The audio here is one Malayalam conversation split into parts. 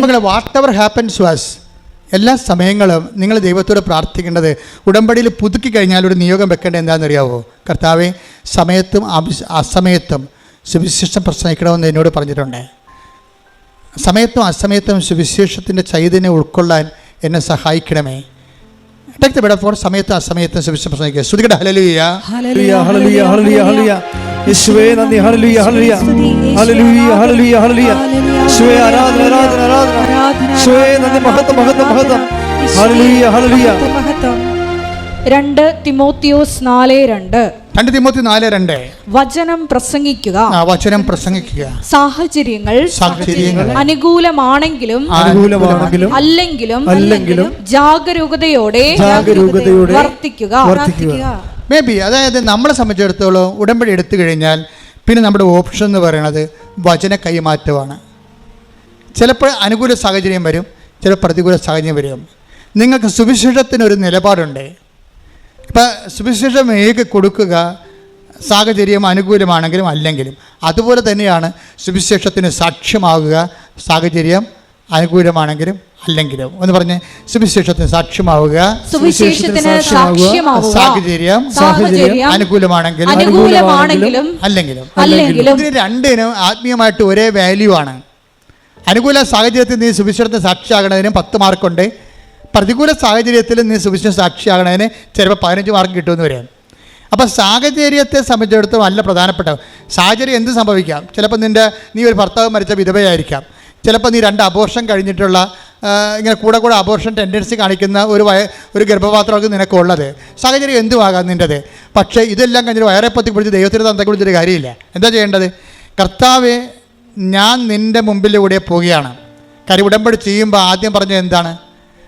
മക്കളെ, whatever happens to us, എല്ലാ സമയങ്ങളും നിങ്ങൾ ദൈവത്തോട് പ്രാർത്ഥിക്കേണ്ടത്, ഉടമ്പടിയിൽ പുതുക്കി കഴിഞ്ഞാൽ ഒരു നിയോഗം വെക്കേണ്ടത് എന്താണെന്ന് അറിയാവോ? കർത്താവെ, സമയത്തും അസമയത്തും സുവിശേഷം പ്രസംഗിക്കണമെന്ന് എന്നോട് പറഞ്ഞിട്ടുണ്ട്. സമയത്തും അസമയത്തും സുവിശേഷത്തിൻ്റെ ചൈതന്യം ഉൾക്കൊള്ളാൻ എന്നെ സഹായിക്കണമേ. ടേക്ക് ദ ബെഡ് ഫോർ സമയത്തും അസമയത്തും സുവിശേഷം പ്രസംഗിക്കുക. ശ്രുതികട ഹല്ലേലൂയ, ഹല്ലേലൂയ, ഹല്ലേലൂയ, ഹല്ലേലൂയ, ഹല്ലേലൂയ. യേശുവേ നന്ദി, ഹല്ലേലൂയ, ഹല്ലേലൂയ, ഹല്ലേലൂയ, ഹല്ലേലൂയ, ഹല്ലേലൂയ. യേശുവേ ആരാധന, ആരാധന, ആരാധന. യേശുവേ നന്ദി, മഹത്വം, മഹത്വം, മഹത്വം. ഹല്ലേലൂയ, ഹല്ലേലൂയ. 2 തിമോത്തിയോസ് 4:2. 2 തിമോത്തി 4:2. വചനം പ്രസംഗിക്കുക, വചനം പ്രസംഗിക്കുക. സാഹചര്യങ്ങൾ അനുകൂലമാണെങ്കിലും അല്ലെങ്കിലും ജാഗരൂകതയോടെ വർത്തിക്കുക. മേ ബി, അതായത് നമ്മളെ സംബന്ധിച്ചിടത്തോളം ഉടമ്പടി എടുത്തു കഴിഞ്ഞാൽ പിന്നെ നമ്മുടെ ഓപ്ഷൻ എന്ന് പറയുന്നത് വചന കൈമാറ്റമാണ്. ചിലപ്പോൾ അനുകൂല സാഹചര്യം വരും, ചില പ്രതികൂല സാഹചര്യം വരും. നിങ്ങൾക്ക് സുവിശേഷത്തിനൊരു നിലപാടുണ്ട്. ഇപ്പം സുവിശേഷം കൊടുക്കുക, സാഹചര്യം അനുകൂലമാണെങ്കിലും അല്ലെങ്കിലും. അതുപോലെ തന്നെയാണ് സുവിശേഷത്തിന് സാക്ഷ്യമാകുക, സാഹചര്യം അനുകൂലമാണെങ്കിലും അല്ലെങ്കിലും. എന്ന് പറഞ്ഞ്, സുവിശേഷത്തിന് സാക്ഷ്യമാവുക, സാഹചര്യം അനുകൂലമാണെങ്കിലും അല്ലെങ്കിലും. ഇതിന് രണ്ടിനും ആത്മീയമായിട്ട് ഒരേ വാല്യൂ ആണ്. അനുകൂല സാഹചര്യത്തിൽ നീ സുവിശേഷത്തിന് സാക്ഷിയാകണതിന് 10 മാർക്കുണ്ട്. പ്രതികൂല സാഹചര്യത്തിൽ നീ സുവിശേഷം സാക്ഷിയാകണതിന് ചിലപ്പോൾ 15 മാർക്ക് കിട്ടുമെന്ന് വരാം. അപ്പോൾ സാഹചര്യത്തെ സംബന്ധിച്ചിടത്തോളം നല്ല പ്രധാനപ്പെട്ട സാഹചര്യം എന്ത് സംഭവിക്കാം. ചിലപ്പോൾ നീ ഒരു ഭർത്താവ് മരിച്ച വിധവയായിരിക്കാം. ചിലപ്പോൾ നീ 2 അബോർഷൻ കഴിഞ്ഞിട്ടുള്ള ഇങ്ങനെ കൂടെ അബോർഷൻ ടെൻഡൻസി കാണിക്കുന്ന ഒരു ഗർഭപാത്രമൊക്കെ നിനക്കുള്ളത്. സാഹചര്യം എന്തുമാകാം നിൻ്റെത്. പക്ഷേ ഇതെല്ലാം കഴിഞ്ഞിട്ട് വയറെ പത്തി പിടിച്ച് ദൈവത്തിന് തന്തയ്ക്ക് വിളിച്ചൊരു കാര്യമില്ല. എന്താ ചെയ്യേണ്ടത്? കർത്താവേ, ഞാൻ നിൻ്റെ മുമ്പിലൂടെ പോവുകയാണ്. കാര്യം ഉടമ്പടി ചെയ്യുമ്പോൾ ആദ്യം പറഞ്ഞത് എന്താണ്?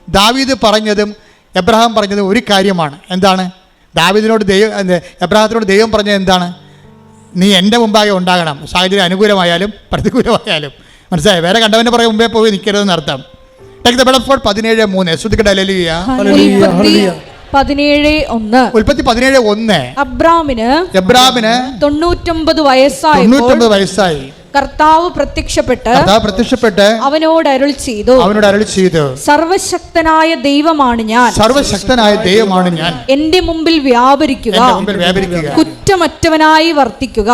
ദാവീദ് പറഞ്ഞതും എബ്രഹാം പറഞ്ഞതും ഒരു കാര്യമാണ്. എന്താണ്? ദാവീദിനോട് എബ്രഹാത്തിനോട് ദൈവം പറഞ്ഞത് എന്താണ്? നീ എൻ്റെ മുമ്പാകെ ഉണ്ടാകണം, സാഹചര്യം അനുകൂലമായാലും പ്രതികൂലമായാലും. മനസ്സിലായി? വേറെ കണ്ടവൻ്റെ പുറകെ മുമ്പേ പോയി നിൽക്കരുതെന്ന് അർത്ഥം. Take the bed for 17:3. ശ്രുതികട ഹല്ലേലൂയ, 17:1. ഉൽപ്പത്തി 17:1. അബ്രാമിന് 99 വയസ്സായി കർത്താവ് പ്രത്യക്ഷപ്പെട്ട് അവനോട് അരുളി ചെയ്തു, സർവശക്തനായ ദൈവമാണ് ഞാൻ, എന്റെ മുമ്പിൽ വ്യാപരിക്കുക, കുറ്റമറ്റവനായി വർത്തിക്കുക.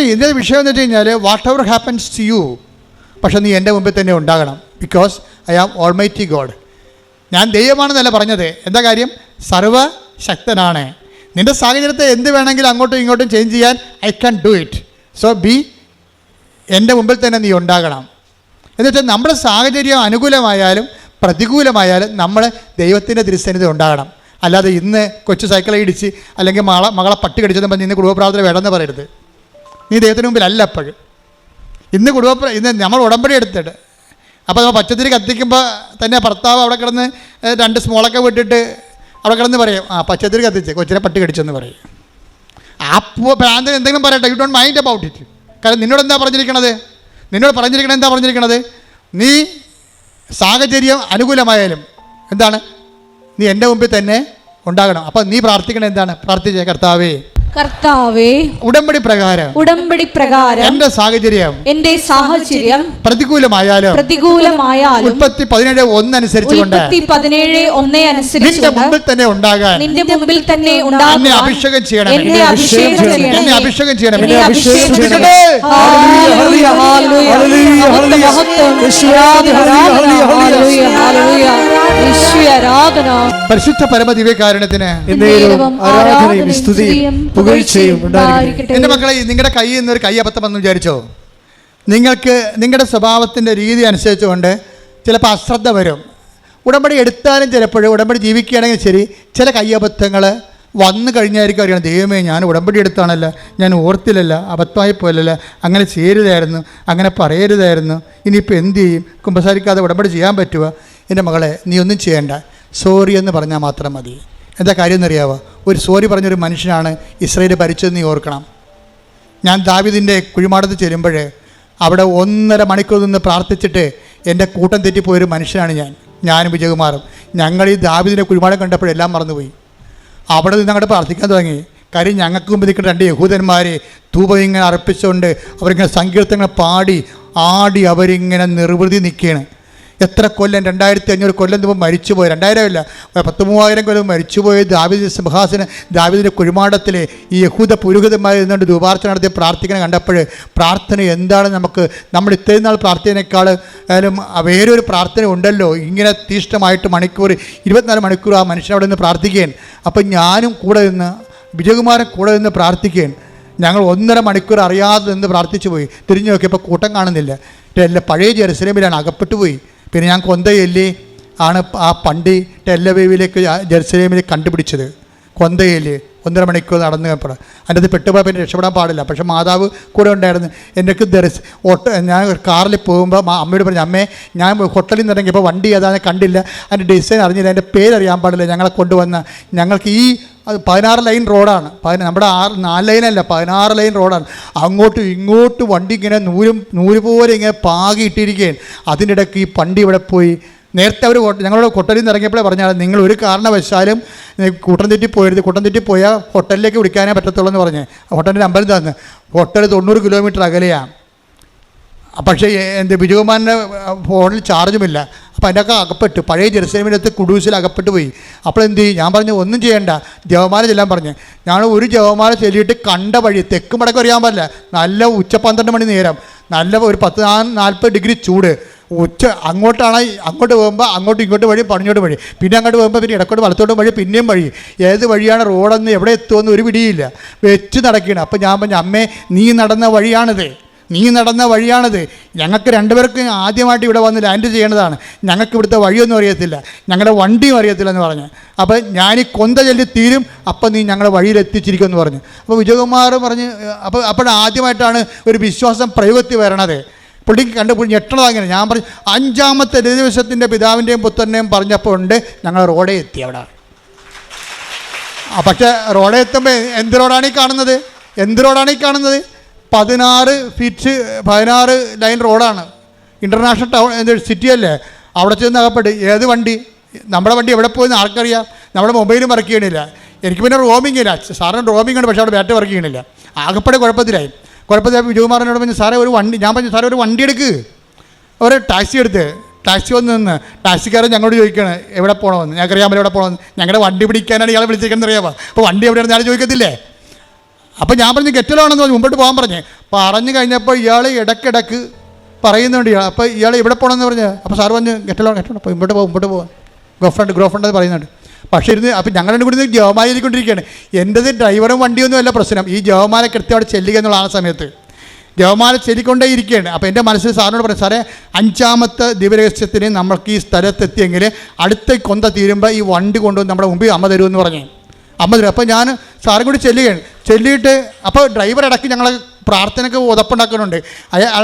ഇതിന്റെ വിഷയം എന്ന് വെച്ച് കഴിഞ്ഞാൽ, whatever happens to you, പക്ഷെ നീ എൻ്റെ മുമ്പിൽ തന്നെ ഉണ്ടാകണം. Because I am almighty God. ഞാൻ ദൈവമാണെന്നല്ല പറഞ്ഞത്. എന്താ കാര്യം? സർവശക്തനാണ്. നിന്റെ സാഹചര്യത്തെ എന്ത് വേണമെങ്കിലും അങ്ങോട്ടും ഇങ്ങോട്ടും ചേഞ്ച് ചെയ്യാൻ I can do it. So എൻ്റെ മുമ്പിൽ തന്നെ നീ ഉണ്ടാകണം. എന്നുവെച്ചാൽ നമ്മുടെ സാഹചര്യം അനുകൂലമായാലും പ്രതികൂലമായാലും നമ്മൾ ദൈവത്തിൻ്റെ തിരുസന്നിധി ഉണ്ടാകണം. അല്ലാതെ ഇന്ന് കൊച്ചു സൈക്കിളെ ഇടിച്ച് അല്ലെങ്കിൽ മകളെ പട്ടി കടിച്ചെന്ന് പറഞ്ഞ് ഇന്ന് കുടുംബപ്രാർത്ഥന വേണമെന്ന് പറയരുത്. നീ ദൈവത്തിന് മുമ്പിൽ അല്ല. അപ്പോഴും ഇന്ന് നമ്മൾ ഉടമ്പടി എടുത്തിട്ട് അപ്പോൾ നമ്മൾ പച്ചത്തിരി കത്തിക്കുമ്പോൾ തന്നെ ഭർത്താവ് അവിടെ കിടന്ന് 2 സ്മോളൊക്കെ വിട്ടിട്ട് അവിടെ കിടന്ന് പറയും, പച്ചത്തിരി കത്തിച്ച് കൊച്ചിനെ പട്ടി കടിച്ചെന്ന് പറയും. ആ ഭ്രാന്തൻ എന്തെങ്കിലും പറയട്ടെ, you don't mind about it. കാരണം നിന്നോട് എന്താ പറഞ്ഞിരിക്കണത്? നീ സാഹചര്യം അനുകൂലമായാലും എന്താണ്? നീ എൻ്റെ മുമ്പിൽ തന്നെ ഉണ്ടാകണം. അപ്പം നീ പ്രാർത്ഥിക്കണത് എന്താണ്? പ്രാർത്ഥിച്ചേ, കർത്താവേ, ഉടമ്പടി പ്രകാരം എന്റെ സാഹചര്യം പ്രതികൂലമായാലും ഉൽപ്പത്തി 17:1 അനുസരിച്ചുകൊണ്ട് നിന്റെ മുമ്പിൽ തന്നെ ഉണ്ടാകാൻ എന്നെ അഭിഷേകം ചെയ്യണം. പരിശുദ്ധ പരമദിവ്യകാരുണ്യത്തിന് ആരാധനയും സ്തുതിയും എൻ്റെ മക്കളെ, നിങ്ങളുടെ കയ്യിൽ നിന്നൊരു കയ്യബദ്ധം വന്നു വിചാരിച്ചോ? നിങ്ങളുടെ സ്വഭാവത്തിൻ്റെ രീതി അനുസരിച്ചുകൊണ്ട് ചിലപ്പോൾ അശ്രദ്ധ വരും. ഉടമ്പടി എടുത്താലും ചിലപ്പോഴും ഉടമ്പടി ജീവിക്കുകയാണെങ്കിൽ ശരി, ചില കയ്യബദ്ധങ്ങൾ വന്നു കഴിഞ്ഞായിരിക്കും അറിയണം, ദൈവമേ, ഞാൻ ഉടമ്പടി എടുത്താണല്ലോ, ഞാൻ ഓർത്തില്ലല്ല, അബദ്ധമായി പോലല്ല, അങ്ങനെ ചെയ്യരുതായിരുന്നു, അങ്ങനെ പറയരുതായിരുന്നു, ഇനിയിപ്പോൾ എന്ത് ചെയ്യും? കുമ്പസാരിക്കാതെ ഉടമ്പടി ചെയ്യാൻ പറ്റുമോ? എൻ്റെ മകളെ, നീ ഒന്നും ചെയ്യേണ്ട, സോറി എന്ന് പറഞ്ഞാൽ മാത്രം മതി. എന്താ കാര്യം എന്നറിയാവോ? ഒരു സോറി പറഞ്ഞൊരു മനുഷ്യനാണ് ഇസ്രായേൽ ഭരിച്ചതെന്ന് നീ ഓർക്കണം. ഞാൻ ദാവീദിൻ്റെ കുഴിമാടത്ത് ചെല്ലുമ്പോൾ അവിടെ 1.5 മണിക്കൂർ നിന്ന് പ്രാർത്ഥിച്ചിട്ട് എൻ്റെ കൂട്ടം തെറ്റിപ്പോയൊരു മനുഷ്യനാണ് ഞാനും വിജയകുമാറും. ഞങ്ങൾ ഈ ദാവീദിൻ്റെ കുഴിമാടം കണ്ടപ്പോഴെല്ലാം മറന്നുപോയി. അവിടെ നിന്ന് അങ്ങോട്ട് പ്രാർത്ഥിക്കാൻ തുടങ്ങി. കാര്യം ഞങ്ങൾക്ക് മുമ്പ് നിൽക്കുന്ന 2 യഹൂദന്മാർ ധൂപം ഇങ്ങനെ അർപ്പിച്ചുകൊണ്ട് അവരിങ്ങനെ സങ്കീർത്തനങ്ങൾ പാടി ആടി അവരിങ്ങനെ നിർവൃതി നിൽക്കുകയാണ്. എത്ര കൊല്ലം, 2500 കൊല്ലം മുമ്പ് മരിച്ചുപോയി, 2000 അല്ല 10,000-3000 കൊല്ലം മരിച്ചുപോയ ദാവീദിന്റെ സിംഹാസനം, ദാവീദിന്റെ കുഴിമാടത്തിൽ ഈ യഹൂദ പുരോഹിതന്മാർ ഇരുന്നുകൊണ്ട് ധൂപാർച്ചന നടത്തി പ്രാർത്ഥിക്കണം കണ്ടപ്പോൾ പ്രാർത്ഥന എന്താണ് നമ്മൾ ഇത്രയും നാൾ പ്രാർത്ഥനയേക്കാൾ വേറൊരു പ്രാർത്ഥന ഉണ്ടല്ലോ, ഇങ്ങനെ തീഷ്ണമായിട്ട് 24 മണിക്കൂർ ആ മനുഷ്യനവിടെ നിന്ന് പ്രാർത്ഥിക്കുകയാണ്. അപ്പം ഞാനും കൂടെ നിന്ന്, വിജയകുമാരൻ കൂടെ നിന്ന് പ്രാർത്ഥിക്കുകയാണ്. ഞങ്ങൾ 1.5 മണിക്കൂർ അറിയാതെ നിന്ന് പ്രാർത്ഥിച്ചു പോയി. തിരിഞ്ഞു നോക്കിയപ്പോൾ കൂട്ടം കാണുന്നില്ല. പഴയ ജെറുസലേമിലാണ്, അകപ്പെട്ടു പോയി. പിന്നെ ഞാൻ കൊന്തയല്ലി ആണ് ആ പണ്ടി ടെല്ലവീവിലേക്ക് ജെറുസലേമിലേക്ക് കണ്ടുപിടിച്ചത്. കൊന്തയല്ലി 1.5 മണിക്കൂർ നടന്നു കയറപ്പെടാം. അതിൻ്റെ അത് പെട്ടുപോയാൽ പിന്നെ രക്ഷപ്പെടാൻ പാടില്ല. പക്ഷേ മാതാവ് കൂടെ ഉണ്ടായിരുന്നു. എനിക്ക് ഞാൻ കാറിൽ പോകുമ്പോൾ അമ്മയോട് പറഞ്ഞു, അമ്മേ ഞാൻ ഹോട്ടലിൽ നിന്ന് ഇറങ്ങിയപ്പോൾ വണ്ടി ഏതാണെന്ന് കണ്ടില്ല, അതിൻ്റെ ഡിസൈൻ അറിഞ്ഞില്ല, അതിൻ്റെ പേരറിയാൻ പാടില്ല. ഞങ്ങളെ കൊണ്ടുവന്ന ഞങ്ങൾക്ക് ഈ 16 ലൈൻ റോഡാണ്, നമ്മുടെ 4 ലൈനല്ല 16 ലൈൻ റോഡാണ്. അങ്ങോട്ടും ഇങ്ങോട്ടും വണ്ടി ഇങ്ങനെ നൂല് പോലെ ഇങ്ങനെ പാകിയിട്ടിരിക്കുകയാണ്. അതിൻ്റെ ഇടയ്ക്ക് ഈ വണ്ടി ഇവിടെ പോയി. നേരത്തെ അവർ ഞങ്ങളോട് ഹോട്ടലിൽ നിന്ന് ഇറങ്ങിയപ്പോഴേ പറഞ്ഞാൽ നിങ്ങൾ ഒരു കാരണവശാലും കൂട്ടം തെറ്റി പോയത്, കൂട്ടം തെറ്റി പോയാൽ ഹോട്ടലിലേക്ക് വിളിക്കാനേ പറ്റത്തുള്ളൂ എന്ന് പറഞ്ഞ് ഹോട്ടലിൻ്റെ നമ്പർ തന്ന്. ഹോട്ടൽ 90 കിലോമീറ്റർ അകലെയാണ്. പക്ഷേ വിജയകുമാരൻ്റെ ഫോണിൽ ചാർജുമില്ല. അപ്പോൾ അതിൻ്റെയൊക്കെ അകപ്പെട്ടു. പഴയ ജെറുസലേമിനകത്ത് കുഡൂസിൽ അകപ്പെട്ടു പോയി. അപ്പോൾ എന്ത് ചെയ്യും? ഞാൻ പറഞ്ഞു ഒന്നും ചെയ്യണ്ട, ജപമാല ചെല്ലാൻ പറഞ്ഞു. ഞാൻ ഒരു ജപമാല ചൊല്ലിയിട്ട് കണ്ട വഴി തെക്കും വടക്കും അറിയാൻ പാടില്ല. നല്ല ഉച്ച 12 മണി നേരം, നല്ല ഒരു 40 ഡിഗ്രി ചൂട്. അങ്ങോട്ട് പോകുമ്പോൾ അങ്ങോട്ടും ഇങ്ങോട്ട് വഴി, പടിഞ്ഞോട്ട് വഴി, പിന്നെ അങ്ങോട്ട് പോകുമ്പോൾ പിന്നെ ഇടക്കോട്ട് വലത്തോട്ടും വഴി, പിന്നെയും വഴി. ഏത് വഴിയാണ് റോഡെന്ന് എവിടെ എത്തുമെന്ന് ഒരു പിടിയില്ല. വെച്ച് നടക്കുകയാണ്. അപ്പോൾ ഞാൻ പറഞ്ഞു, അമ്മേ നീ നടന്ന വഴിയാണിത്, ഞങ്ങൾക്ക് 2 പേർക്കും ആദ്യമായിട്ട് ഇവിടെ വന്ന് ലാൻഡ് ചെയ്യേണ്ടതാണ്. ഞങ്ങൾക്ക് ഇവിടുത്തെ വഴിയൊന്നും അറിയത്തില്ല, ഞങ്ങളുടെ വണ്ടിയും അറിയത്തില്ല എന്ന് പറഞ്ഞു. അപ്പോൾ ഞാൻ ഈ കൊന്ത ചൊല്ലി തീരും, അപ്പം നീ ഞങ്ങളുടെ വഴിയിലെത്തിച്ചിരിക്കുമെന്ന് പറഞ്ഞു. അപ്പോൾ വിജയകുമാർ പറഞ്ഞ് അപ്പോഴാദ്യമായിട്ടാണ് ഒരു വിശ്വാസം പ്രയോഗത്തിൽ വരണത്. പുള്ളിക്ക് കണ്ടുപിടി ഞെട്ടണത് അങ്ങനെ. ഞാൻ പറഞ്ഞു 5-ാമത്തെ ദിവസത്തിൻ്റെ പിതാവിൻ്റെയും പുത്രൻ്റെയും പറഞ്ഞപ്പോൾ ഉണ്ട് ഞങ്ങൾ റോഡേ എത്തി അവിടെ. പക്ഷേ റോഡേ എത്തുമ്പോൾ എന്ത് റോഡാണ് ഈ കാണുന്നത്? 16 ലൈൻ റോഡാണ്. ഇൻ്റർനാഷണൽ ടൗൺ സിറ്റിയല്ലേ. അവിടെ ചെന്ന് അകപ്പെട്ട് ഏത് വണ്ടി, നമ്മുടെ വണ്ടി എവിടെ പോയെന്ന് ആർക്കറിയാം? നമ്മുടെ മൊബൈലും വർക്ക് ചെയ്യണില്ല. എനിക്ക് പിന്നെ റോമിംഗ് ഇല്ല, സാറിന് റോമിംഗ് ഉണ്ട്, പക്ഷേ അവിടെ ബാറ്ററി വർക്ക് ചെയ്യണില്ല. ആകപ്പെടെ കുഴപ്പത്തിലായി. വിജയകുമാരനോട് പറഞ്ഞു, സാറേ ഒരു വണ്ടി, ഞാൻ പറഞ്ഞു സാറേ ഒരു വണ്ടി എടുക്ക്. ഒരു ടാക്സി എടുത്ത് ടാക്സി വന്ന് നിന്ന് ടാക്സിക്കാരൻ ഞങ്ങളോട് ചോദിക്കുകയാണ് എവിടെ പോകണമെന്ന്. ഞങ്ങൾക്കറിയാമല്ലോ എവിടെ പോകണമെന്ന്. ഞങ്ങളുടെ വണ്ടി പിടിക്കാനാണ് ഇയാളെ വിളിച്ചേക്കുന്നത് അറിയാമോ? അപ്പോൾ വണ്ടി എവിടെയാണ് ഞാൻ ചോദിക്കത്തില്ലേ? അപ്പോൾ ഞാൻ പറഞ്ഞു ഗെറ്റലാണെന്ന് പറഞ്ഞു, മുമ്പോട്ട് പോകാൻ പറഞ്ഞു കഴിഞ്ഞപ്പോൾ ഇയാൾ ഇടയ്ക്കിടയ്ക്ക് പറയുന്നുണ്ട് ഇയാൾ. അപ്പോൾ ഇയാൾ ഇവിടെ പോകണമെന്ന് പറഞ്ഞ്, അപ്പോൾ സാറ് പറഞ്ഞു ഗെറ്റലാണ് അപ്പോൾ മുമ്പോട്ട് പോകാൻ ഗ്രോഫ്രണ്ട് പറയുന്നുണ്ട്. പക്ഷേ അപ്പോൾ ഞങ്ങൾ കൂടി ജവമാല ചൊല്ലിക്കൊണ്ടിരിക്കുകയാണ്. എൻ്റെത് ഡ്രൈവറും വണ്ടിയൊന്നും അല്ല പ്രശ്നം, ഈ ജവമാല കൃത്യമായിട്ട് ചെല്ലുക എന്നുള്ള ആ സമയത്ത് ജവമാല ചൊല്ലിക്കൊണ്ടേ ഇരിക്കുകയാണ്. അപ്പോൾ എൻ്റെ മനസ്സിൽ സാറിനോട് പറയും, സാറേ 5-ാമത്തെ ദിവരഹസ്യത്തിന് നമ്മൾക്ക് ഈ സ്ഥലത്തെത്തിയെങ്കിൽ അടുത്ത കൊന്ത തീരുമ്പോൾ ഈ വണ്ടി കൊണ്ടുവന്ന് നമ്മുടെ മുമ്പിൽ അമ്മ തരുമെന്ന് പറഞ്ഞു. അമ്മ തരും. അപ്പോൾ ഞാൻ സാറും കൂടി ചെല്ലിയിട്ട് അപ്പോൾ ഡ്രൈവർ ഇടയ്ക്ക് ഞങ്ങളെ പ്രാർത്ഥനയ്ക്ക് ഉതപ്പുണ്ടാക്കുന്നുണ്ട്. അയാൾ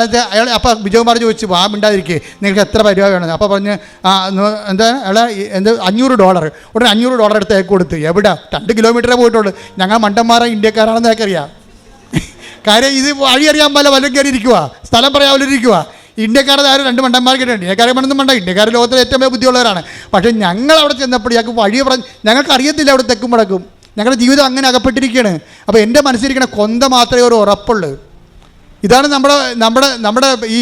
അപ്പോൾ വിജയകുമാർ ചോദിച്ചു, വാ മിണ്ടാതിരിക്കുക, നിങ്ങൾക്ക് എത്ര പരിപാടി വേണം? അപ്പോൾ പറഞ്ഞ് $500. ഉടനെ $500 എടുത്ത് അയക്ക് കൊടുത്ത്. എവിടെ? 2 കിലോമീറ്ററേ പോയിട്ടുള്ളൂ. ഞങ്ങൾ മണ്ടന്മാരെ ഇന്ത്യക്കാരാണെന്ന് അയക്കറിയാം. കാര്യം ഇത് വഴി അറിയാൻ പോലെ വല്ലതും കയറി ഇരിക്കുക, സ്ഥലം പറയാവല്ലിരിക്കുക. ഇന്ത്യക്കാരുടെ ആരും 2 മണ്ടന്മാർ കേട്ടിട്ടുണ്ട്. ഇന്ത്യക്കാരെ മണ്ടൊന്നും വേണ്ട, ഇന്ത്യക്കാർ ലോകത്തിലെ ഏറ്റവും വലിയ ബുദ്ധിയുള്ളവരാണ്. പക്ഷേ ഞങ്ങൾ അവിടെ ചെന്നപ്പോൾ ഞങ്ങൾക്ക് വഴി പറഞ്ഞ് ഞങ്ങൾക്ക് അറിയത്തില്ല അവിടെ തെക്കും വടക്കും. ഞങ്ങളുടെ ജീവിതം അങ്ങനെ അകപ്പെട്ടിരിക്കുകയാണ്. അപ്പോൾ എൻ്റെ മനസ്സിലിരിക്കണ കൊന്ത മാത്രമേ ഒരു ഉറപ്പുള്ളൂ. ഇതാണ് നമ്മുടെ ഈ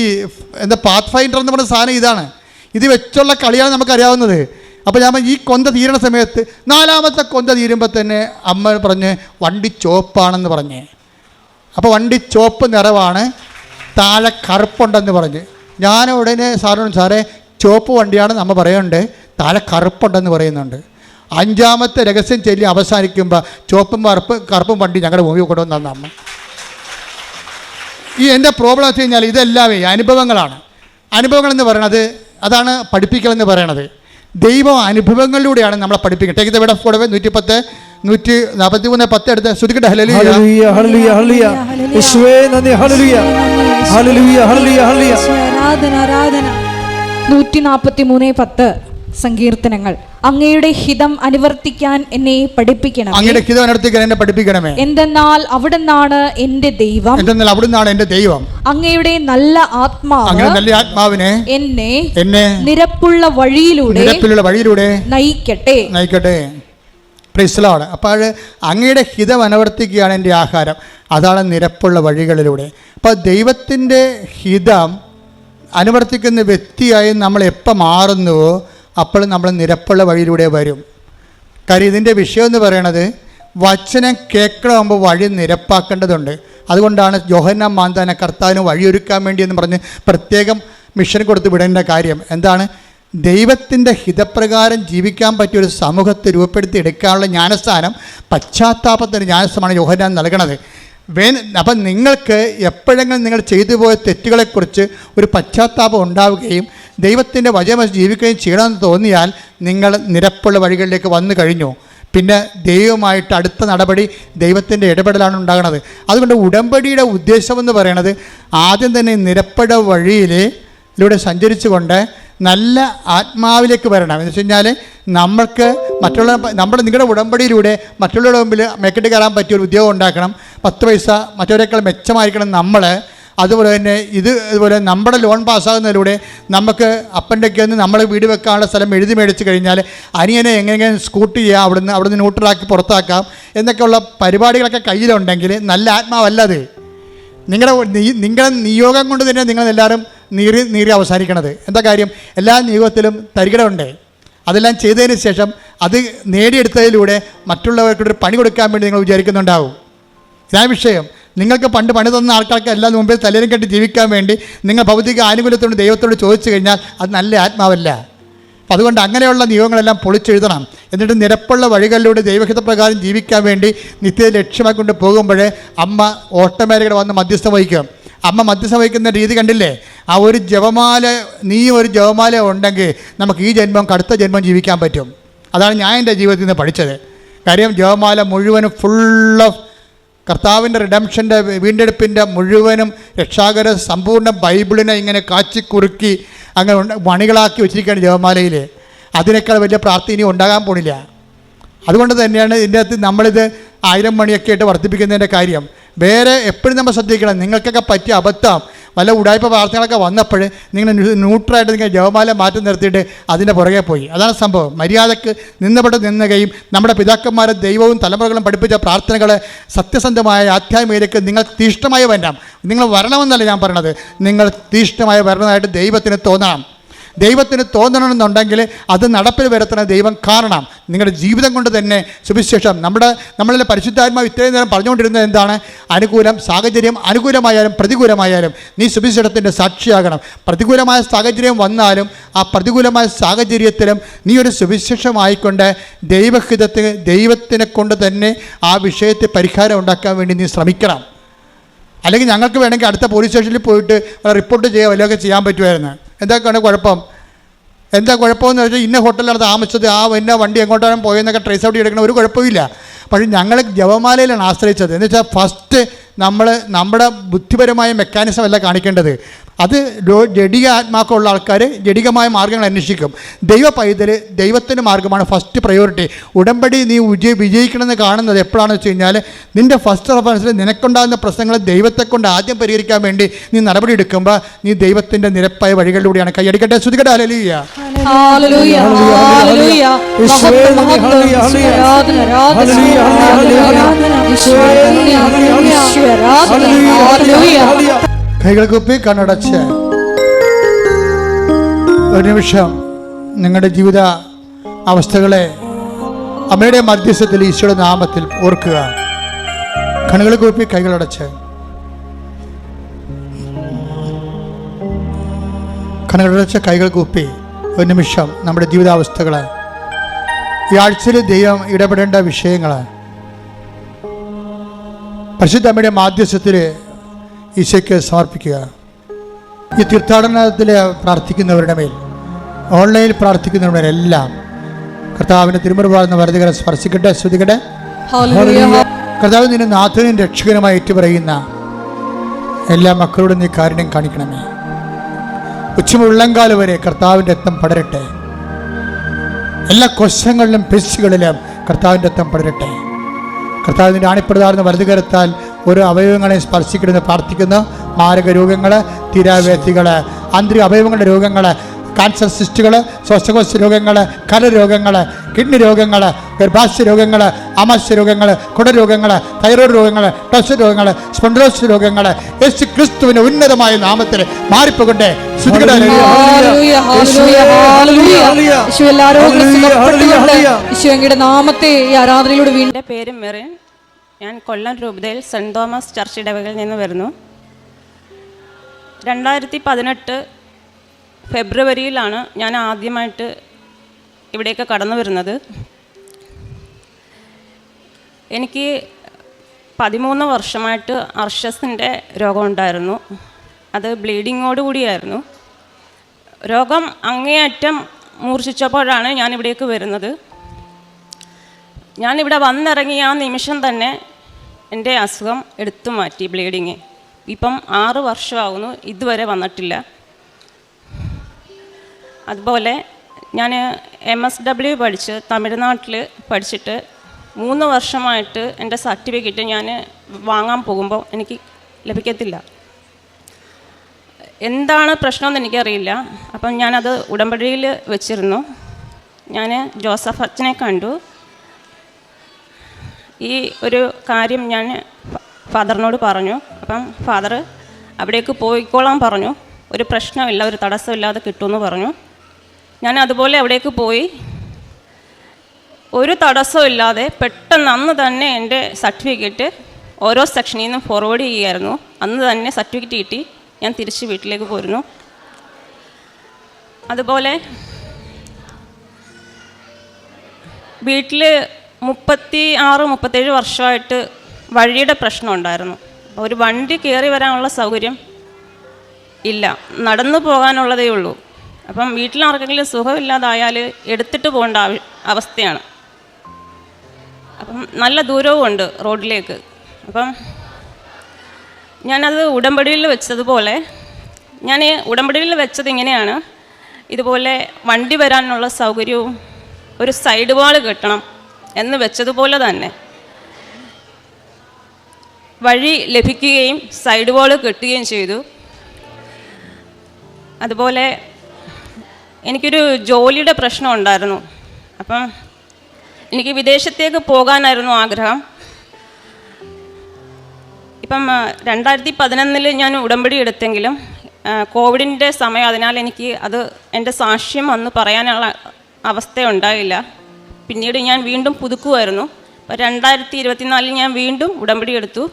പാത്ത് ഫൈൻഡർ എന്ന് പറയുന്ന സാധനം. ഇതാണ്, ഇത് വെച്ചുള്ള കളിയാണ് നമുക്കറിയാവുന്നത്. അപ്പോൾ ഞാൻ ഈ കൊന്ത തീരണ സമയത്ത് 4-ാമത്തെ കൊന്ത തീരുമ്പോൾ തന്നെ അമ്മ പറഞ്ഞ് വണ്ടി ചുവപ്പാണെന്ന് പറഞ്ഞ്. അപ്പോൾ വണ്ടി ചുവപ്പ് നിറവാണ്, താഴെ കറുപ്പുണ്ടെന്ന് പറഞ്ഞ്. ഞാൻ ഉടനെ സാറിനോട്, സാറേ ചുവപ്പ് വണ്ടിയാണ് നമ്മൾ പറയുന്നുണ്ട്, താഴെ കറുപ്പുണ്ടെന്ന് പറയുന്നുണ്ട്. 5-ാമത്തെ രഹസ്യം ചൊല്ലി അവസാനിക്കുമ്പോൾ ചുവപ്പും കറുപ്പും വണ്ടി ഞങ്ങളുടെ മുമ്പിൽ കൊണ്ടുവന്ന് തന്ന അമ്മ. ഈ എൻ്റെ പ്രോബ്ലം വെച്ച് കഴിഞ്ഞാൽ ഇതെല്ലാമേ അനുഭവങ്ങളാണ്. അനുഭവങ്ങളെന്ന് പറയണത് അതാണ് പഠിപ്പിക്കലെന്ന് പറയണത്. ദൈവം അനുഭവങ്ങളിലൂടെയാണ് നമ്മളെ പഠിപ്പിക്കുന്നത്. Take the word of God 143:10 എടുത്ത് ശ്രുതിക്കട്ടെ. ഹല്ലേലൂയ ഹല്ലേലൂയ ഹല്ലേലൂയ ഹല്ലേലൂയ യേശുവേ നന്ദി. ഹല്ലേലൂയ ഹല്ലേലൂയ ഹല്ലേലൂയ ഹല്ലേലൂയ ആരാധന. 143:10 സങ്കീർത്തനങ്ങൾ. അങ്ങയുടെ ഹിതം അനുവർത്തിക്കാൻ എന്നെ പഠിപ്പിക്കണം. അങ്ങയുടെ ഹിതം അനുവർത്തിക്കാൻ എന്നെ പഠിപ്പിക്കണമേ. എന്തെന്നാൽ അവിടുന്നാണ് എൻ്റെ ദൈവം. അങ്ങയുടെ നല്ല ആത്മാവിനെ എന്നെ നിരപ്പുള്ള വഴിയിലൂടെ നയിക്കട്ടെ. പ്രൈസ്ലോഡ്. അപ്പോൾ അങ്ങയുടെ ഹിതം അനുവർത്തിക്കുകയാണ് എൻ്റെ ആഹാരം, അതാണ് നിരപ്പുള്ള വഴികളിലൂടെ. അപ്പോൾ ദൈവത്തിൻ്റെ ഹിതം അനുവർത്തിക്കുന്ന വ്യക്തിയായി നമ്മൾ എപ്പോൾ മാറുന്നുവോ അപ്പോൾ നമ്മൾ നിരപ്പുള്ള വഴിയിലൂടെ വരും. കാര്യം ഇതിൻ്റെ വിഷയം എന്ന് പറയണത് വചനം കേൾക്കണമെങ്കിൽ വഴി നിരപ്പാക്കേണ്ടതുണ്ട്. അതുകൊണ്ടാണ് യോഹന്നാൻ മാന്താനെ കർത്താവിന് വഴിയൊരുക്കാൻ വേണ്ടി എന്ന് പറഞ്ഞ് പ്രത്യേകം മിഷൻ കൊടുത്ത് വിടേണ്ട കാര്യം എന്താണ്? ദൈവത്തിൻ്റെ ഹിതപ്രകാരം ജീവിക്കാൻ പറ്റിയ ഒരു സമൂഹത്തെ രൂപപ്പെടുത്തി എടുക്കാനുള്ള ജ്ഞാനസ്ഥാനം, പശ്ചാത്താപത്തിൻ്റെ ജ്ഞാനസ്ഥാനമാണ് യോഹന്നാൻ നൽകണത്. അപ്പം നിങ്ങൾക്ക് എപ്പോഴെങ്കിലും നിങ്ങൾ ചെയ്തു പോയ തെറ്റുകളെക്കുറിച്ച് ഒരു പശ്ചാത്താപം ഉണ്ടാവുകയും ദൈവത്തിൻ്റെ വചനം ജീവിക്കുകയും ചെയ്യണമെന്ന് തോന്നിയാൽ നിങ്ങൾ നിരപ്പുള്ള വഴികളിലേക്ക് വന്നു കഴിഞ്ഞു. പിന്നെ ദൈവമായിട്ട് അടുത്ത നടപടി ദൈവത്തിൻ്റെ ഇടപെടലാണ് ഉണ്ടാകുന്നത്. അതുകൊണ്ട് ഉടമ്പടിയുടെ ഉദ്ദേശമെന്ന് പറയുന്നത് ആദ്യം തന്നെ നിരപ്പുള്ള വഴിയിലൂടെ സഞ്ചരിച്ചുകൊണ്ട് നല്ല ആത്മാവിലേക്ക് വരണം. എന്ന് വെച്ച് കഴിഞ്ഞാൽ നമ്മൾക്ക് നിങ്ങളുടെ ഉടമ്പടിയിലൂടെ മറ്റുള്ളവരുടെ മുമ്പിൽ മെക്കിട്ട് കയറാൻ പറ്റിയ ഒരു ഉദ്യോഗം ഉണ്ടാക്കണം. 10 പൈസ മറ്റവരെക്കാൾ മെച്ചമായിരിക്കണം നമ്മൾ. അതുപോലെ തന്നെ ഇതുപോലെ നമ്മുടെ ലോൺ പാസ്സാകുന്നതിലൂടെ നമുക്ക് അപ്പൻ്റെയൊക്കെ ഒന്ന് നമ്മൾ വീട് വെക്കാനുള്ള സ്ഥലം എഴുതി മേടിച്ച് കഴിഞ്ഞാൽ അനിയനെ എങ്ങനെയെങ്കിലും സ്കൂട്ട് ചെയ്യാം, അവിടുന്ന് ന്യൂട്രലാക്കി പുറത്താക്കാം എന്നൊക്കെയുള്ള പരിപാടികളൊക്കെ കയ്യിലുണ്ടെങ്കിൽ നല്ല ആത്മാവല്ലത്. നിങ്ങളുടെ നിയോഗം കൊണ്ട് തന്നെ നിങ്ങളെല്ലാവരും നീറി അവസാനിക്കണത്. എന്താ കാര്യം? എല്ലാ നിയോഗത്തിലും തരികിടമുണ്ട്. അതെല്ലാം ചെയ്തതിന് ശേഷം അത് നേടിയെടുത്തതിലൂടെ മറ്റുള്ളവർക്കൊരു പണി കൊടുക്കാൻ വേണ്ടി നിങ്ങൾ വിചാരിക്കുന്നുണ്ടാവും. ഇതാ വിഷയം. നിങ്ങൾക്ക് പണ്ട് പണി തന്ന ആൾക്കാർക്ക് എല്ലാം മുമ്പിൽ തലേനും കെട്ടി ജീവിക്കാൻ വേണ്ടി നിങ്ങൾ ഭൗതിക ആനുകൂല്യത്തോട് ദൈവത്തോട് ചോദിച്ചു കഴിഞ്ഞാൽ അത് നല്ല ആത്മാവല്ല. അപ്പം അതുകൊണ്ട് അങ്ങനെയുള്ള നിയമങ്ങളെല്ലാം പൊളിച്ചെഴുതണം. എന്നിട്ട് നിരപ്പുള്ള വഴികളിലൂടെ ദൈവഹിതപ്രകാരം ജീവിക്കാൻ വേണ്ടി നിത്യത ലക്ഷ്യമാക്കൊണ്ട് പോകുമ്പോഴേ അമ്മ ഓട്ടോമാറ്റിക്കടെ വന്ന് മധ്യസ്ഥം വഹിക്കും. അമ്മ മധ്യസ്ഥം വഹിക്കുന്ന രീതി കണ്ടില്ലേ? ആ ഒരു ജപമാല ഉണ്ടെങ്കിൽ നമുക്ക് ഈ ജന്മം അടുത്ത ജന്മം ജീവിക്കാൻ പറ്റും. അതാണ് ഞാൻ എൻ്റെ ജീവിതത്തിൽ നിന്ന് പഠിച്ചത്. കാര്യം ജപമാല മുഴുവനും ഫുൾ ഓഫ് കർത്താവിൻ്റെ റിഡംഷൻ്റെ വീണ്ടെടുപ്പിൻ്റെ മുഴുവനും രക്ഷാകര സമ്പൂർണ്ണ ബൈബിളിനെ ഇങ്ങനെ കാച്ചിക്കുറുക്കി അങ്ങനെ മണികളാക്കി വെച്ചിരിക്കുകയാണ് ജപമാലയിൽ. അതിനേക്കാൾ വലിയ പ്രാർത്ഥന ഉണ്ടാകാൻ പോണില്ല. അതുകൊണ്ട് തന്നെയാണ് ഇതിൻ്റെ അകത്ത് നമ്മളിത് 1000 മണിയൊക്കെ ആയിട്ട് വർദ്ധിപ്പിക്കുന്നതിൻ്റെ കാര്യം. വേറെ എപ്പോഴും നമ്മൾ ശ്രദ്ധിക്കണം. നിങ്ങൾക്കൊക്കെ പറ്റിയ അബദ്ധം വല്ല ഉടായ്പ പ്രാർത്ഥനകളൊക്കെ വന്നപ്പോൾ നിങ്ങൾ ന്യൂട്രലായിട്ട് നിങ്ങൾ ജപമാല മാറ്റി നിർത്തിയിട്ട് അതിൻ്റെ പുറകെ പോയി. അതാണ് സംഭവം. മര്യാദക്ക് നിന്നുകയും നമ്മുടെ പിതാക്കന്മാരെ ദൈവവും തലമുറകളും പഠിപ്പിച്ച പ്രാർത്ഥനകൾ സത്യസന്ധമായ ആധ്യാത്മികതയ്ക്ക് നിങ്ങൾ തീഷ്ണമായി വരണം. നിങ്ങൾ വരണമെന്നല്ല ഞാൻ പറയണത്, നിങ്ങൾ തീഷ്ണമായി വരണമായിട്ട് ദൈവത്തിന് തോന്നണം. ദൈവത്തിന് തോന്നണമെന്നുണ്ടെങ്കിൽ അത് നടപ്പിൽ വരുത്തണം ദൈവം. കാരണം നിങ്ങളുടെ ജീവിതം കൊണ്ട് തന്നെ സുവിശേഷം നമ്മളിലെ പരിശുദ്ധാത്മാവ് ഇത്രയും നേരം പറഞ്ഞുകൊണ്ടിരുന്നത് എന്താണ്? അനുകൂലം സാഹചര്യം അനുകൂലമായാലും പ്രതികൂലമായാലും നീ സുവിശേഷത്തിൻ്റെ സാക്ഷിയാകണം. പ്രതികൂലമായ സാഹചര്യം വന്നാലും ആ പ്രതികൂലമായ സാഹചര്യത്തിലും നീ ഒരു സുവിശേഷമായിക്കൊണ്ട് ദൈവത്തിനെ കൊണ്ട് തന്നെ ആ വിഷയത്തെ പരിഹാരം ഉണ്ടാക്കാൻ വേണ്ടി നീ ശ്രമിക്കണം. അല്ലെങ്കിൽ ഞങ്ങൾക്ക് വേണമെങ്കിൽ അടുത്ത പോലീസ് സ്റ്റേഷനിൽ പോയിട്ട് റിപ്പോർട്ട് ചെയ്യുക വല്ലതൊക്കെ ചെയ്യാൻ പറ്റുമായിരുന്നു. എന്തൊക്കെയാണ് കുഴപ്പമെന്ന് വെച്ചാൽ ഇന്ന ഹോട്ടലിലാണ് താമസിച്ചത്, ഇന്ന വണ്ടി എങ്ങോട്ടാണ് പോയെന്നൊക്കെ ട്രേസ് ഔട്ട് എടുക്കണം, ഒരു കുഴപ്പമില്ല. പക്ഷേ ഞങ്ങൾ ജപമാലയിലാണ് ആശ്രയിച്ചത്. എന്ന് വെച്ചാൽ ഫസ്റ്റ് നമ്മുടെ ബുദ്ധിപരമായ മെക്കാനിസം അല്ല കാണിക്കേണ്ടത്. അത് ജഡിക ആത്മാക്കളുള്ള ആൾക്കാർ ജഡികമായ മാർഗ്ഗങ്ങൾ അന്വേഷിക്കും. ദൈവ പൈതൽ ദൈവത്തിൻ്റെ മാർഗ്ഗമാണ് ഫസ്റ്റ് പ്രയോറിറ്റി. ഉടമ്പടി നീ വിജയിക്കണമെന്ന് കാണുന്നത് എപ്പോഴാണെന്ന് വെച്ച് കഴിഞ്ഞാൽ നിൻ്റെ ഫസ്റ്റ് റെഫറൻസിൽ നിനക്കുണ്ടാകുന്ന പ്രശ്നങ്ങൾ ദൈവത്തെ കൊണ്ട് ആദ്യം പരിഹരിക്കാൻ വേണ്ടി നീ നടപടി എടുക്കുമ്പോൾ നീ ദൈവത്തിൻ്റെ നിരപ്പായ വഴികളിലൂടെയാണ്. കൈയടിക്കട്ടെ, ശ്രുതികട്ടെ, ഹല്ലേലൂയ. കൈകൾ കുപ്പി കണ്ണടച്ച് ഒരു നിമിഷം നിങ്ങളുടെ ജീവിത അവസ്ഥകളെ അമ്മയുടെ മധ്യസ്ഥത്തിൽ ഈശോയുടെ നാമത്തിൽ ഓർക്കുക. കണ്ണുകൾ കുപ്പി കൈകളടച്ച് കൈകൾ കൂപ്പി ഒരു നിമിഷം നമ്മുടെ ജീവിതാവസ്ഥകൾ, ഈ ആഴ്ചയിൽ ദൈവം ഇടപെടേണ്ട വിഷയങ്ങൾ പരിശുദ്ധ അമ്മയുടെ മാധ്യസ്ഥത്തിൽ ഈശോയ്ക്ക് സമർപ്പിക്കുക. ഈ തീർത്ഥാടനത്തിൽ പ്രാർത്ഥിക്കുന്നവരുടെ മേൽ, ഓൺലൈനിൽ പ്രാർത്ഥിക്കുന്നവരുടെ മേലെല്ലാം കർത്താവിൻ്റെ തിരുമുറിവാർന്ന വലതുകരം സ്പർശിക്കട്ടെ. ശ്രുതികട്ടെ. കർത്താവ് നിന്നെ നാഥനും രക്ഷകനുമായി ഏറ്റുപറയുന്ന എല്ലാ മക്കളോടും നീ കാരുണ്യം കാണിക്കണമേ. ഉച്ചമുള്ളങ്കാല് വരെ കർത്താവിൻ്റെ രക്തം പടരട്ടെ. എല്ലാ കോശങ്ങളിലും പെശുകളിലും കർത്താവിൻ്റെ രക്തം പടരട്ടെ. കർത്താവിൻ്റെ ആണിപ്രതാർന്ന വലതുകരത്താൽ ഓരോ അവയവങ്ങളെ സ്പർശിക്കണമെന്ന് പ്രാർത്ഥിക്കുന്ന മാരക രോഗങ്ങൾ, തീരാവേദികൾ, ആന്തരിക അവയവങ്ങളുടെ രോഗങ്ങൾ ക്യാൻസർ സിസ്റ്റുകൾ, ശ്വാസകോശ രോഗങ്ങൾ, കരരോഗങ്ങൾ, കിഡ്നി രോഗങ്ങൾ, ഗർഭാശയ രോഗങ്ങൾ, ആമാശയ രോഗങ്ങൾ, കുടരോഗങ്ങൾ, തൈറോയ്ഡ് രോഗങ്ങൾ, ടോസ് രോഗങ്ങൾ, സ്പോണ്ടിലോസിസ് രോഗങ്ങൾ യേശു ക്രിസ്തുവിന്റെ ഉന്നതമായ നാമത്തിൽ മാറിപ്പോകട്ടെ. നാമത്തെ ഈ ആരാധനയിലൂടെ വീണ്ടും. എൻ്റെ പേര് മെറിൻ. ഞാൻ കൊല്ലം രൂപതയിൽ സെൻറ് തോമസ് ചർച്ച് ഇടവകയിൽ നിന്ന് വരുന്നു. 2018 ഫെബ്രുവരിയിലാണ് ഞാൻ ആദ്യമായിട്ട് ഇവിടേക്ക് കടന്നു വരുന്നത്. എനിക്ക് 13 വർഷമായിട്ട് അർഷസിൻ്റെ രോഗമുണ്ടായിരുന്നു. അത് ബ്ലീഡിങ്ങോട് കൂടിയായിരുന്നു. രോഗം അങ്ങേയറ്റം മൂർച്ഛിച്ചപ്പോഴാണ് ഞാനിവിടേക്ക് വരുന്നത്. ഞാനിവിടെ വന്നിറങ്ങിയ ആ നിമിഷം തന്നെ എൻ്റെ അസുഖം എടുത്തു മാറ്റി, ബ്ലീഡിങ്. ഇപ്പം 6 വർഷമാകുന്നു, ഇതുവരെ വന്നിട്ടില്ല. അതുപോലെ ഞാൻ MSW പഠിച്ച് തമിഴ്നാട്ടിൽ പഠിച്ചിട്ട് 3 വർഷമായിട്ട് എൻ്റെ സർട്ടിഫിക്കറ്റ് ഞാൻ വാങ്ങാൻ പോകുമ്പോൾ എനിക്ക് ലഭിക്കത്തില്ല. എന്താണ് പ്രശ്നമെന്ന് എനിക്കറിയില്ല. അപ്പം ഞാനത് ഉടമ്പടിയിൽ വെച്ചിരുന്നു. ഞാൻ ജോസഫ് അച്ഛനെ കണ്ടു. ഈ ഒരു കാര്യം ഞാൻ ഫാദറിനോട് പറഞ്ഞു. അപ്പം ഫാദർ അവിടേക്ക് പോയിക്കോളാൻ പറഞ്ഞു. ഒരു പ്രശ്നമില്ല, ഒരു തടസ്സമില്ലാതെ കിട്ടുമെന്ന് പറഞ്ഞു. ഞാൻ അതുപോലെ അവിടേക്ക് പോയി. ഒരു തടസ്സമില്ലാതെ പെട്ടെന്ന് അന്ന് തന്നെ എൻ്റെ സർട്ടിഫിക്കറ്റ് ഓരോ സെക്ഷനിൽ നിന്നും ഫോർവേഡ് ചെയ്യുമായിരുന്നു. അന്ന് തന്നെ സർട്ടിഫിക്കറ്റ് കിട്ടി. ഞാൻ തിരിച്ച് വീട്ടിലേക്ക് പോരുന്നു. അതുപോലെ വീട്ടിൽ 36-37 വർഷമായിട്ട് വഴിയുടെ പ്രശ്നം ഉണ്ടായിരുന്നു. ഒരു വണ്ടി കയറി വരാനുള്ള സൗകര്യം ഇല്ല, നടന്നു പോകാനുള്ളതേ ഉള്ളൂ. അപ്പം വീട്ടിലാർക്കെങ്കിലും സുഖമില്ലാതായാൽ എടുത്തിട്ട് പോകേണ്ട അവസ്ഥയാണ്. അപ്പം നല്ല ദൂരവും ഉണ്ട് റോഡിലേക്ക്. അപ്പം ഞാനത് ഉടമ്പടിയിൽ വെച്ചതുപോലെ, ഞാൻ ഉടമ്പടിയിൽ വെച്ചത് ഇങ്ങനെയാണ്. ഇതുപോലെ വണ്ടി വരാനുള്ള സൗകര്യവും ഒരു സൈഡ് വാൾ കെട്ടണം എന്ന് വെച്ചതുപോലെ തന്നെ വഴി ലഭിക്കുകയും സൈഡ് വാൾ കെട്ടുകയും ചെയ്തു. അതുപോലെ എനിക്കൊരു ജോലിയുടെ പ്രശ്നം ഉണ്ടായിരുന്നു. അപ്പം എനിക്ക് വിദേശത്തേക്ക് പോകാനായിരുന്നു ആഗ്രഹം. ഇപ്പം 2011 ഞാൻ ഉടമ്പടി എടുത്തെങ്കിലും കോവിഡിൻ്റെ സമയം, അതിനാൽ എനിക്ക് അത് എൻ്റെ സാക്ഷ്യം അന്ന് പറയാനുള്ള അവസ്ഥയുണ്ടായില്ല. പിന്നീട് ഞാൻ വീണ്ടും പുതുക്കുമായിരുന്നു. അപ്പോൾ 2024 ഞാൻ വീണ്ടും ഉടമ്പടി എടുത്തു.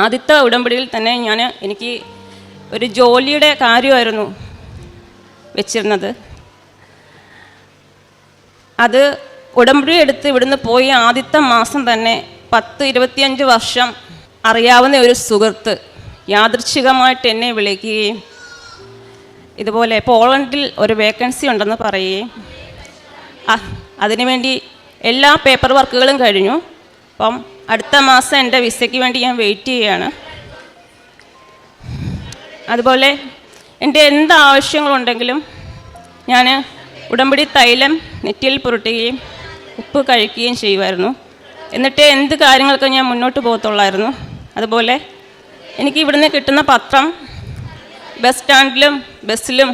ആദ്യത്തെ ഉടമ്പടിയിൽ തന്നെ എനിക്ക് ഒരു ജോലിയുടെ കാര്യമായിരുന്നു വെച്ചിരുന്നത്. അത് ഉടമ്പടി എടുത്ത് ഇവിടുന്ന് പോയി ആദ്യത്തെ മാസം തന്നെ 10-25 വർഷം അറിയാവുന്ന ഒരു സുഹൃത്ത് യാദൃച്ഛികമായിട്ട് എന്നെ വിളിക്കുകയും ഇതുപോലെ പോളണ്ടിൽ ഒരു വേക്കൻസി ഉണ്ടെന്ന് പറയുകയും അതിനുവേണ്ടി എല്ലാ പേപ്പർ വർക്കുകളും കഴിഞ്ഞു. അപ്പം അടുത്ത മാസം എൻ്റെ വിസയ്ക്ക് വേണ്ടി ഞാൻ വെയിറ്റ് ചെയ്യുകയാണ്. അതുപോലെ എൻ്റെ എന്ത് ആവശ്യങ്ങളുണ്ടെങ്കിലും ഞാൻ ഉടമ്പടി തൈലം നെറ്റിയിൽ പുരട്ടുകയും ഉപ്പ് കഴിക്കുകയും ചെയ്യുമായിരുന്നു. എന്നിട്ട് എന്ത് കാര്യങ്ങൾക്ക് ഞാൻ മുന്നോട്ട് പോകത്തുള്ളായിരുന്നു. അതുപോലെ എനിക്ക് ഇവിടുന്ന് കിട്ടുന്ന പത്രം ബസ് സ്റ്റാൻഡിലും ബസ്സിലും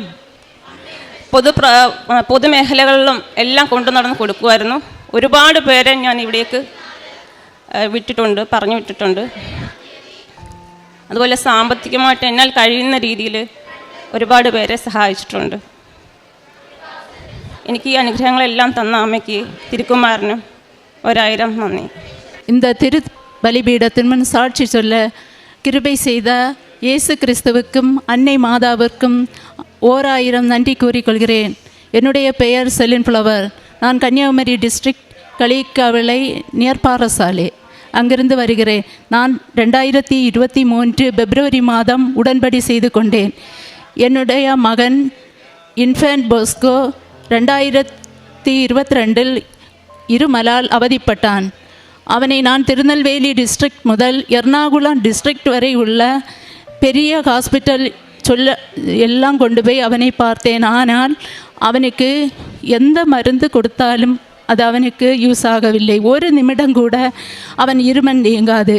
പൊതുമേഖലകളിലും എല്ലാം കൊണ്ടു നടന്ന് കൊടുക്കുമായിരുന്നു. ഒരുപാട് പേരെ ഞാൻ ഇവിടേക്ക് പറഞ്ഞു വിട്ടിട്ടുണ്ട്. അതുപോലെ സാമ്പത്തികമായിട്ട് എന്നാൽ കഴിയുന്ന രീതിയിൽ ഒരുപാട് പേരെ സഹായിച്ചിട്ടുണ്ട്. എനിക്ക് ഈ അനുഗ്രഹങ്ങളെല്ലാം തന്ന അമ്മയ്ക്ക് തിരുക്കുമാരനും 1000 നന്ദി. இந்த திரு பலிபீடத்தின் முன் சாட்சி சொல்ல கிருபை செய்த இயேசு கிறிஸ்துவுக்கும் அன்னை மாதாவிற்கும் 1000 நன்றி கூறிக்கொள்கிறேன். என்னுடைய பெயர் செலின் ஃப்ளவர். நான் கன்னியாகுமரி டிஸ்ட்ரிக்ட் களிக்காவிளை நியர்பாரசாலை அங்கிருந்து வருகிறேன். நான் 2023 பிப்ரவரி மாதம் உடன்படி செய்து கொண்டேன். என்னுடைய மகன் இன்ஃபேன்ட் போஸ்கோ 2022 இருமலால் அவதிப்பட்டான். அவனை நான் திருநெல்வேலி டிஸ்ட்ரிக்ட் முதல் எர்ணாகுளம் டிஸ்ட்ரிக்ட் வரை உள்ள பெரிய ஹாஸ்பிட்டல் எல்லாம் கொண்டு போய் அவனை பார்த்தேன். ஆனால் அவனுக்கு எந்த மருந்து கொடுத்தாலும் அது அவனுக்கு யூஸ் ஆகவில்லை. ஒரு நிமிடம் கூட அவன் இருமல் நீங்காது.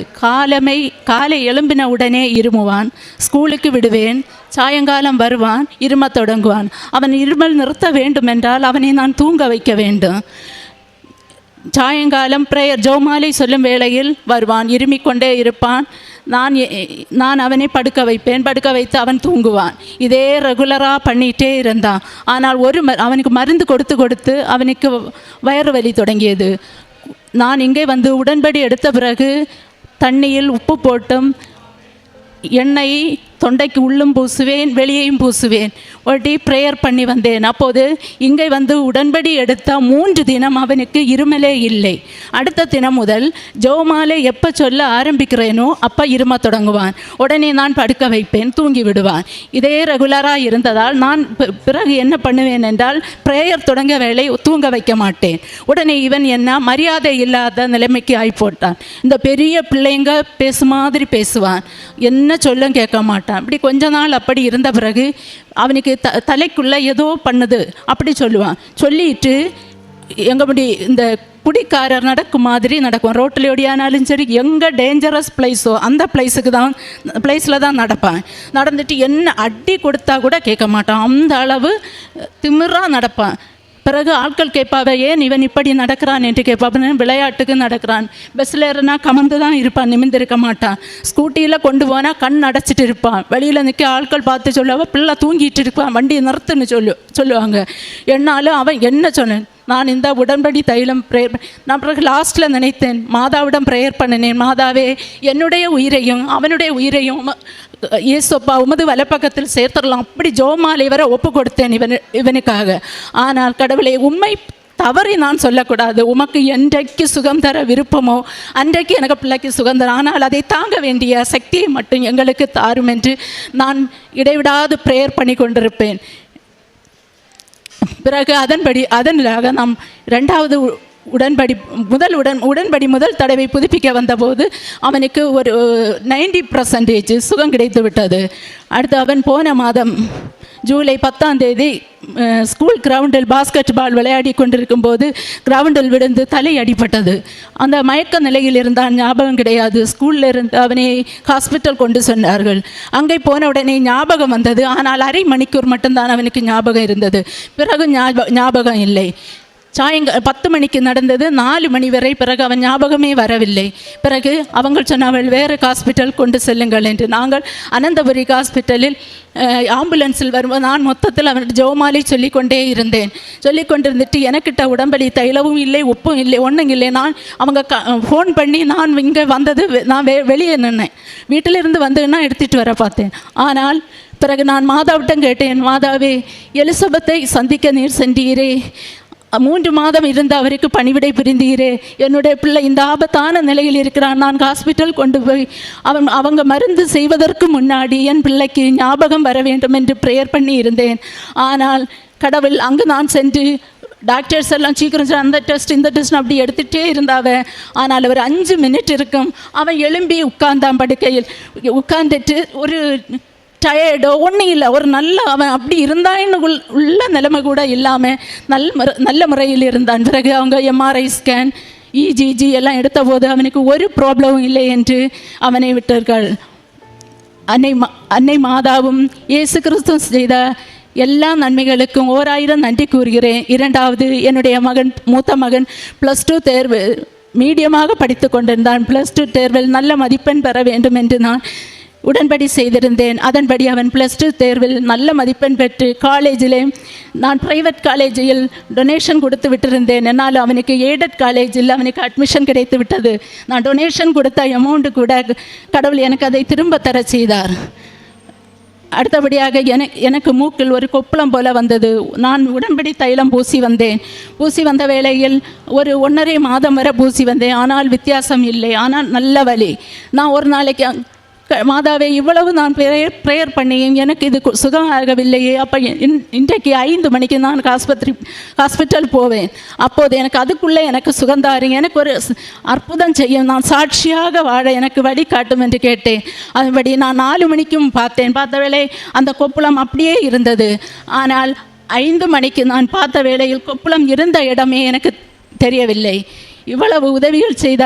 காலை எழும்பின உடனே இருமுவான். ஸ்கூலுக்கு விடுவேன். சாயங்காலம் வருவான், இருமத் தொடங்குவான். அவன் இருமல் நிறுத்த வேண்டுமென்றால் அவனை நான் தூங்க வைக்க வேண்டும். சாயங்காலம் ப்ரேயர் ஜெபமாலை சொல்லும் வேளையில் வருவான், இருமிக்கொண்டே இருப்பான். நான் அவனை படுக்க வைப்பேன், படுக்க வைத்து அவன் தூங்குவான். இதே ரெகுலராக பண்ணிகிட்டே இருந்தான். ஆனால் அவனுக்கு மருந்து கொடுத்து அவனுக்கு வயிறு வலி தொடங்கியது. நான் இங்கே வந்து உடன்படி எடுத்த பிறகு தண்ணியில் உப்பு போட்டும் எண்ணெய் தொண்டைக்கு உள்ளும் பூசுவேன், வெளியையும் பூசுவேன். ஒரு டீப் ப்ரேயர் பண்ணி வந்தேன். அப்போது இங்கே வந்து உடன்படி எடுத்த 3 தினம் அவனுக்கு இருமலே இல்லை. அடுத்த தினம் முதல் ஜெபமாலை எப்போ சொல்ல ஆரம்பிக்கிறேனோ அப்போ இரும தொடங்குவான். உடனே நான் படுக்க வைப்பேன், தூங்கி விடுவான். இதே ரெகுலராக இருந்ததால் நான் பிறகு என்ன பண்ணுவேன் என்றால் ப்ரேயர் தொடங்க வேலை தூங்க வைக்க மாட்டேன். உடனே இவன் என்ன மரியாதை இல்லாத நிலைமைக்கு ஆகிப்போட்டான். இந்த பெரிய பிள்ளைங்க பேசு மாதிரி பேசுவான், என்ன சொல்லும் கேட்க மாட்டான். இப்படி கொஞ்ச நாள் அப்படி இருந்த பிறகு அவனுக்கு தலைக்குள்ளே ஏதோ பண்ணுது அப்படி சொல்லுவான். சொல்லிட்டு எங்கப்படி இந்த குடிக்காரர் நடக்கும் மாதிரி நடக்கும். ரோட்டில் ஓடியானாலும் சரி, எங்கே டேஞ்சரஸ் பிளேஸோ அந்த பிளேஸில் தான் நடப்பான். நடந்துட்டு என்ன அடி கொடுத்தா கூட கேட்க மாட்டான். அந்த அளவு திமிராக நடப்பான். பிறகு ஆட்கள் கேட்பாவே, ஏன் இவன் இப்படி நடக்கிறான் என்று கேட்பான். விளையாட்டுக்கு நடக்கிறான். பஸ்ஸில் ஏறினா கமந்து தான் இருப்பான், நிமிர்ந்திருக்க மாட்டான். ஸ்கூட்டியில் கொண்டு போனால் கண் அடைச்சிட்டு இருப்பான். வெளியில் நிற்க ஆட்கள் பார்த்து சொல்லுவா, பிள்ளை தூங்கிட்டு இருப்பான், வண்டியை நிறுத்துன்னு சொல்லுவாங்க. என்னாலும் அவன் என்ன சொன்னேன், நான் இந்த உடன்படி தைலம் ப்ரேயர் நான் பிறகு லாஸ்ட்டில் நினைத்தேன், மாதாவிடம் ப்ரேயர் பண்ணினேன். மாதாவே, என்னுடைய உயிரையும் அவனுடைய உயிரையும் இயேசுப்பா உமது வலப்பக்கத்தில் சேர்த்துடலாம். அப்படி ஜெபமாலை வரை ஒப்பு கொடுத்தேன் இவனுக்காக. ஆனால் கடவுளே, உம்மை தவறி நான் சொல்லக்கூடாது. உமக்கு என்றைக்கு சுகம் தர விருப்பமோ அன்றைக்கு எனக்கு பிள்ளைக்கு சுகம் தர, ஆனால் அதை தாங்க வேண்டிய சக்தியை மட்டும் எங்களுக்கு தாரும் என்று நான் இடைவிடாது ப்ரேயர் பண்ணி கொண்டிருப்பேன். பிறகு அதனாக நாம் 2வது உடன்படி முதல் தடவை புதுப்பிக்க வந்தபோது அவனுக்கு ஒரு 90% சுகம் கிடைத்து விட்டது. அடுத்து அவன் போன மாதம் ஜூலை 10ஆம் தேதி ஸ்கூல் கிரவுண்டில் பாஸ்கெட் பால் விளையாடி கொண்டிருக்கும் போது கிரவுண்டில் விழுந்து தலை அடிபட்டது. அந்த மயக்க நிலையில் இருந்தான், ஞாபகம் கிடையாது. ஸ்கூலில் இருந்து அவனை ஹாஸ்பிட்டல் கொண்டு சென்றார்கள். அங்கே போன உடனே ஞாபகம் வந்தது. ஆனால் அரை மணிக்கூர் மட்டும்தான் அவனுக்கு ஞாபகம் இருந்தது. பிறகு ஞாபகம் இல்லை. 10 மணிக்கு நடந்தது, 4 மணி வரை. பிறகு அவன் ஞாபகமே வரவில்லை. பிறகு அவங்க சொன்னார்கள், வேறு ஹாஸ்பிட்டல் கொண்டு செல்லுங்கள் என்று. நாங்கள் அனந்தபுரி ஹாஸ்பிட்டலில் ஆம்புலன்ஸில் வரும்போது நான் மொத்தத்தில் அவன் ஜெபமாலை சொல்லிக்கொண்டே இருந்தேன். சொல்லிக்கொண்டிருந்துட்டு எனக்கிட்ட உடம்படி தைலவும் இல்லை, உப்பும் இல்லை, ஒன்றும் இல்லை. நான் அவங்க ஃபோன் பண்ணி நான் இங்கே வந்தது, நான் வெளியே நின்னேன். வீட்டிலிருந்து வந்ததுன்னா எடுத்துகிட்டு வர பார்த்தேன். ஆனால் பிறகு நான் மாதாவிட்டம் கேட்டேன், மாதாவே, எலிசபெத்தை சந்திக்க நீர் சென்றீரே, 3 மாதம் இருந்து அவருக்கு பணிவிடை புரிந்தீரே, என்னுடைய பிள்ளை இந்த ஆபத்தான நிலையில் இருக்கிறான். நான் ஹாஸ்பிட்டல் கொண்டு போய் அவங்க மருந்து செய்வதற்கு முன்னாடி என் பிள்ளைக்கு ஞாபகம் வர வேண்டும் என்று ப்ரேயர் பண்ணி இருந்தேன். ஆனால் கடவுள் அங்கு நான் சென்று டாக்டர்ஸ் எல்லாம் சீக்கிரம் அந்த டெஸ்ட் இந்த டெஸ்ட் அப்படி எடுத்துகிட்டே இருந்தாவ. ஆனால் ஒரு 5 மினிட் இருக்கும், அவன் எழும்பி உட்கார்ந்தான். படுக்கையில் உட்கார்ந்துட்டு ஒரு டயர்டோ ஒன்றும் இல்லை, ஒரு நல்ல அவன் அப்படி இருந்தான்னு உள்ள நிலைமை கூட இல்லாமல் நல்ல முறையில் இருந்தான். பிறகு அவங்க MRI ஸ்கேன் EGG எல்லாம் எடுத்த போது அவனுக்கு ஒரு ப்ராப்ளமும் இல்லை என்று அவனை விட்டார்கள். அன்னை மாதாவும் இயேசு கிறிஸ்து செய்த எல்லா நன்மைகளுக்கும் 1000 நன்றி கூறுகிறேன். 2வது, என்னுடைய மூத்த மகன் +2 தேர்வு மீடியமாக படித்து கொண்டிருந்தான். +2 தேர்வில் நல்ல மதிப்பெண் பெற வேண்டும் என்று நான் உடன்படி செய்திருந்தேன். அதன்படி அவன் +2 தேர்வில் நல்ல மதிப்பெண் பெற்று காலேஜிலே, நான் ப்ரைவேட் காலேஜில் டொனேஷன் கொடுத்து விட்டிருந்தேன். என்னால் அவனுக்கு எய்டட் காலேஜில் அவனுக்கு அட்மிஷன் கிடைத்து விட்டது. நான் டொனேஷன் கொடுத்த அமௌண்ட்டு கூட கடவுள் எனக்கு அதை திரும்ப தர செய்தார். அடுத்தபடியாக எனக்கு மூக்கில் ஒரு கொப்பளம் போல வந்தது. நான் உடன்படி தைலம் பூசி வந்த வேளையில் ஒரு 1.5 மாதம் வரை பூசி வந்தேன். ஆனால் வித்தியாசம் இல்லை. ஆனால் நல்ல வலி. நான் ஒரு நாளைக்கு, மாதாவே, இவ்வளவு நான் ப்ரேயர் பண்ணியும் எனக்கு இது சுகம் ஆகவில்லையே. அப்போ இன்றைக்கு 5 மணிக்கு நான் ஹாஸ்பிட்டல் போவேன். அப்போது எனக்கு அதுக்குள்ளே எனக்கு சுகந்தாருங்க, எனக்கு ஒரு அற்புதம் செய்யும், நான் சாட்சியாக வாழ எனக்கு வழி காட்டும் என்று கேட்டேன். அதுபடி நான் 4 மணிக்கும் பார்த்த வேளை அந்த கொப்புளம் அப்படியே இருந்தது. ஆனால் 5 மணிக்கு நான் பார்த்த வேளையில் கொப்புளம் இருந்த இடமே எனக்கு தெரியவில்லை. இவ்வளவு உதவிகள் செய்த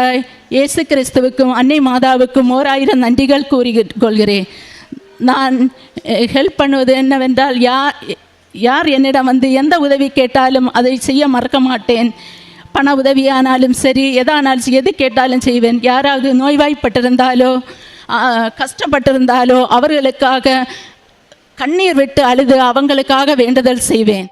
இயேசு கிறிஸ்துவுக்கும் அன்னை மாதாவுக்கும் 1000 நன்றிகள் கூறிக்கொள்கிறேன். நான் ஹெல்ப் பண்ணுவது என்னவென்றால் யார் என்னிடம் வந்து எந்த உதவி கேட்டாலும் அதை செய்ய மறக்க மாட்டேன். பண உதவியானாலும் சரி, எதானாலும் எது கேட்டாலும் செய்வேன். யாராவது நோய்வாய்ப்பட்டிருந்தாலோ கஷ்டப்பட்டிருந்தாலோ அவர்களுக்காக கண்ணீர் விட்டு அழுது அவங்களுக்காக வேண்டுதல் செய்வேன்.